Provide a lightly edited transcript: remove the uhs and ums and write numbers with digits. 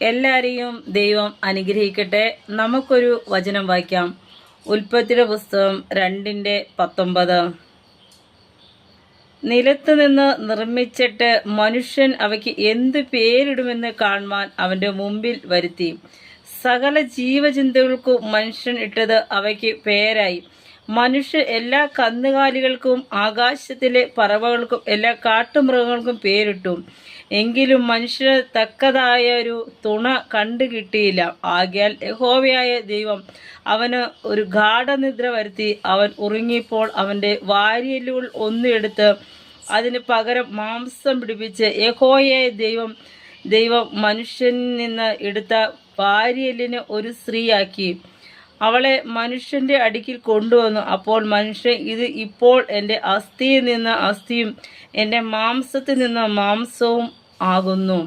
എല്ലാരെയും ദൈവം അനുഗ്രഹിക്കട്ടെ. നമുക്കൊരു വചനം വായിക്കാം. ഉൽപ്പത്തിയുടെ പുസ്തകം 2:19. നിലത്ത് നിന്ന് നിർമ്മിച്ചിട്ട് മനുഷ്യൻ അവയ്ക്ക് എന്ത് പേരിടുമെന്ന് കാണുവാൻ അവന്റെ മുമ്പിൽ വരുത്തി. സകല ജീവജന്തുക്കൾക്കും മനുഷ്യൻ ഇട്ടത് അവയ്ക്ക് പേരായി. മനുഷ്യൻ എല്ലാ കന്നുകാലികൾക്കും ആകാശത്തിലെ പറവകൾക്കും എല്ലാ കാട്ടുമൃഗങ്ങൾക്കും പേരിട്ടു. എങ്കിലും മനുഷ്യന് തക്കതായ ഒരു തുണ കണ്ടു കിട്ടിയില്ല. ആകയാൽ യഹോവയായ ദൈവം അവന് ഒരു ഗാഢനിദ്ര വരുത്തി. അവൻ ഉറങ്ങിയപ്പോൾ അവന്റെ വാരിയെല്ലുകൾ ഒന്നെടുത്ത് അതിന് പകരം മാംസം പിടിപ്പിച്ച് യഹോവയായ ദൈവം മനുഷ്യനിൽ നിന്ന് എടുത്ത വാരിയെല്ലിനെ ഒരു സ്ത്രീയാക്കി അവളെ മനുഷ്യന്റെ അടുക്കിൽ കൊണ്ടുവന്നു. അപ്പോൾ മനുഷ്യൻ, ഇത് ഇപ്പോൾ എൻ്റെ അസ്ഥിയിൽ നിന്ന് അസ്ഥിയും എൻ്റെ മാംസത്തിൽ നിന്ന് മാംസവും ആകുന്നു.